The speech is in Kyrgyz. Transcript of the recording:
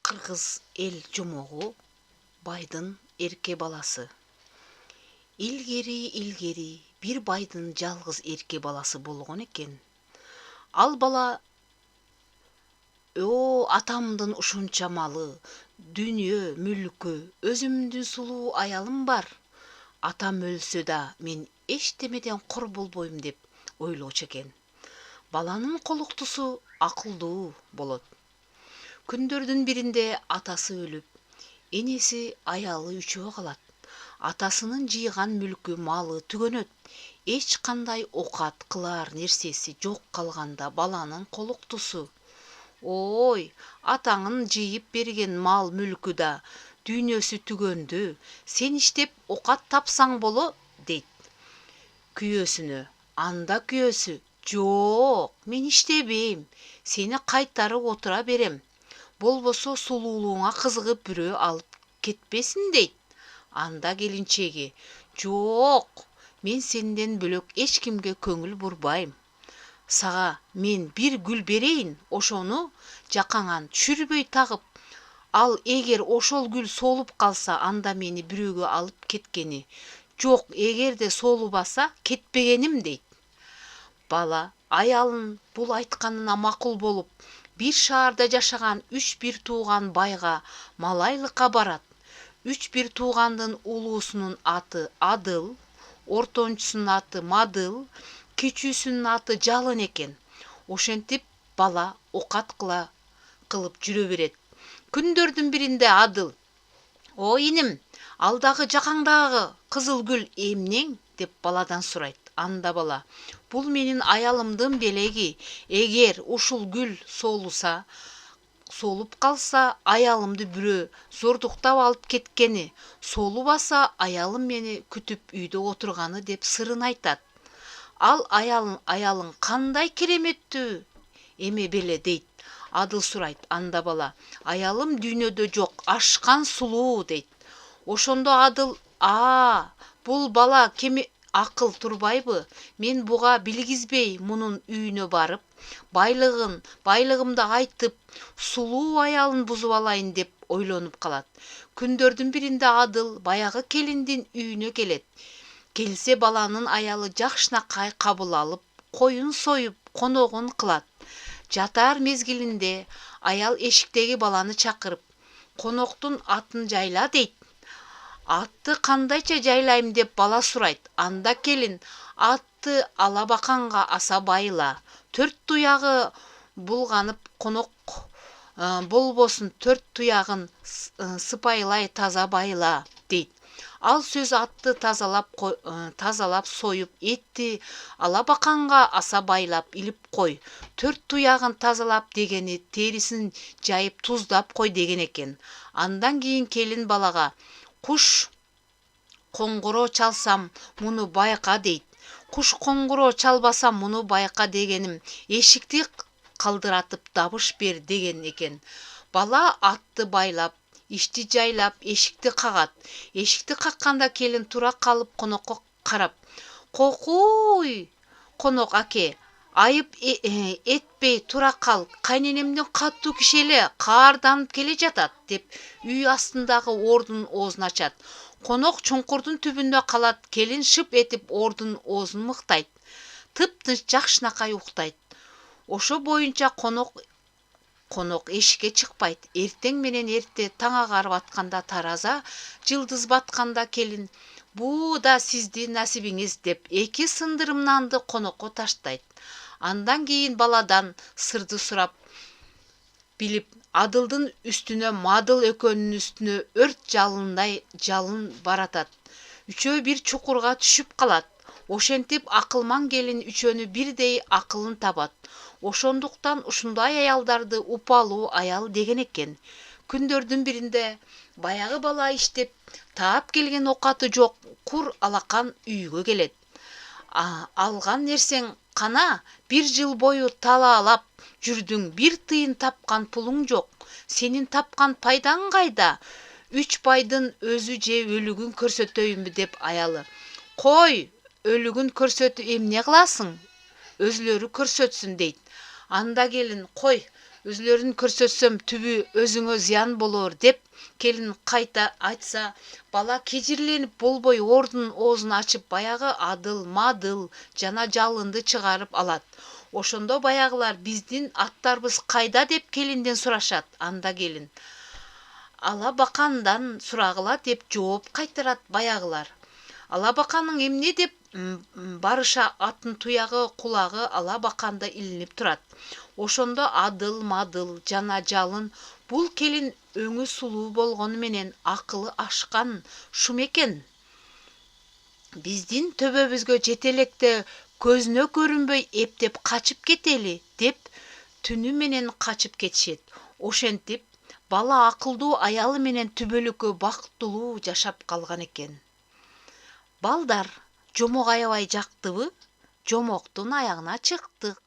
Кыргыз эл жомогу байдын эрке баласы. Илгери бир байдын жалгыз эрке баласы болгон экен. Ал бала атамдын ушунча малы, дүнүйө, мүлкү, өзүмдүн сулуу аялым бар. Атам өлсө да мен эчтемеден кор болбойм деп ойлочу экен. Баланын колуктусу акылдуу болот. Күндөрдүн биринде атасы өлүп, энеси аялы үчөө калат. Атасынын жыйган мүлкү, малы түгөнөт. Эч кандай окат кылар нерсеси жок калганда баланын колуктусу: "Ой, атаңын жыйып берген мал мүлкү да дүйнөсү түгөндү. Сен иштеп окат тапсаң боло" дейт. Күйөөсүнө: "Анда күйөөсү: Жок, мен иштебейм. Сени кайтарып отура берем. Болбосо сулуулугуңа кызыгып бирөө алып кетпесин" дейт. Анда келинчеги: "Жок, мен сенден бөлөк эч кимге көңүл бурбайм. Сага мен бир гүл берейин, ошону жакаңан түшүрбөй тагып ал. Эгер ошол гүл солуп калса, анда мени бирөөгө алып кеткени. Жок, эгерде солубаса, кетпегеним" дейт. Бала аялын бул айтканына макул болуп, бир шаарда жашаган 3 тууган байга малайлыкка барат. 3 туугандын улуусунун аты Адыл, ортончусунун аты Мадыл, кичүүсүнүн аты Жалын экен. Ошентип бала окат кылып жүрө берет. Күндөрдүн биринде Адыл: "О иним, алдагы жакаңдагы кызыл гүл эмнең?" деп баладан сурайт. Анда бала: "Бул менин аялымдын белеги. Эгер ушул гүл солуп калса, аялымды бирөө зордуктап алып кеткени, солубаса, аялым мени күтүп үйдө отурганы" деп сырын айтат. "Ал аялың кандай кереметтүү эме беле" дейт. Адыл сурайт. Анда бала: "Аялым дүйнөдө жок, ашкан сулуу" дейт. Ошондо Адыл: бул бала акыл турбайбы? Мен буга билгизбей мунун үйүнө барып, байлыгымды айтып, сулуу аялын бузуп алайын" деп ойлонуп калат. Күндөрдүн биринде Адыл баягы келиндин үйүнө келет. Келсе, баланын аялы жакшынакай кабыл алып, коюн союп, коногун кылат. Жатаар мезгилинде аял эшиктеги баланы чакырып: "Коноктун атын жайла" дейт. "Атты кандайча жайлайм" деп бала сурайт. Анда келин: "Атты алабаканга аса байла. 4 туягы булганып конок болбосун, 4 туягын сыпайлай таза байла" дейт. Ал сөз атты тазалап союп, этти алабаканга аса байлап илип кой. 4 туягын тазалап дегени терисин жайып туздап кой деген экен. Андан кийин келин балага: "Куш коңгуроо чалсам, муну байка" дейт. "Куш коңгуроо чалбасам, муну байка дегеним эшикти калдыратып дабыш бер" деген экен. Бала атты байлап, ишти жайлап, эшикти кагат. Эшикти какканда келин тура калып конокко карап: "Кокуй, конок аке, айып этпей тура кал. Кайненемдин катуу кишеле каарданып келе жатат" деп үй астындагы ордунун оозун ачат. Конок чуңкурдун түбүндө калат. Келин шып этип ордунун оозун мыктайт. Тыптынч жакшынакай уктайт. Ошо боюнча конок эшикке чыкпайт. Эртең менен эрте таң агарып атканда, тараза жылдыз батканда келин: "Буу да сиздин насибиңиз" деп 2 сындырым нанды конокко таштайт. Андан кийин баладан сырды сурап билип, Адылдын үстүнө Мадыл экөөнүн үстүнө өрт жалын баратат. Үчөө бир чукурга түшүп калат. Ошентип акылман келин үчөөнү бирдей акылын табат. Ошондуктан ушундай аялдарды упалуу аял деген экен. Күндөрдүн биринде баягы бала иштеп таап келген окаты жок кур алакан үйгө келет. "Алган нерсең кана? 1 жыл бою талаалап жүрдүң, 1 тыйын тапкан пулуң жок. Сенин тапкан пайдаң кайда? 3 байдын өзү же өлүгүн көрсөтөйүнбү" деп аялы: "Кой, өлүгүн көрсөтүп эмне кыласың? Өзүлөрү көрсөтсүн" дейт. Анда келин кой, өзлөрүн көрсөтсөм түбү өзүңө зыян болор деп келин кайта айтса, бала кежирленип болбой ордун оозун ачып баягы адыл, мадыл жана жалынды чыгарып алат. Ошондо баягылар биздин аттарыбыз кайда деп келинден сурашат. Анда келин Алабакандан сурагыла деп жооп кайтарат баягылар. Алабаканың эмне деп барыша аттын туягы, кулагы алабаканда илинип турат. Ошондо адыл, мадыл жана жалын бул келин өңү сулуу болгону менен акылы ашкан шум экен. Биздин төбөбүзгө жете электе көзүнө көрүнбөй эптеп качып кетели деп түнү менен качып кетишет. Ошентип бала акылдуу аялы менен түбөлүккө бактылуу жашап калган экен. Балдар, жомок аябай жактыбы? Жомоктун аягына чыктык.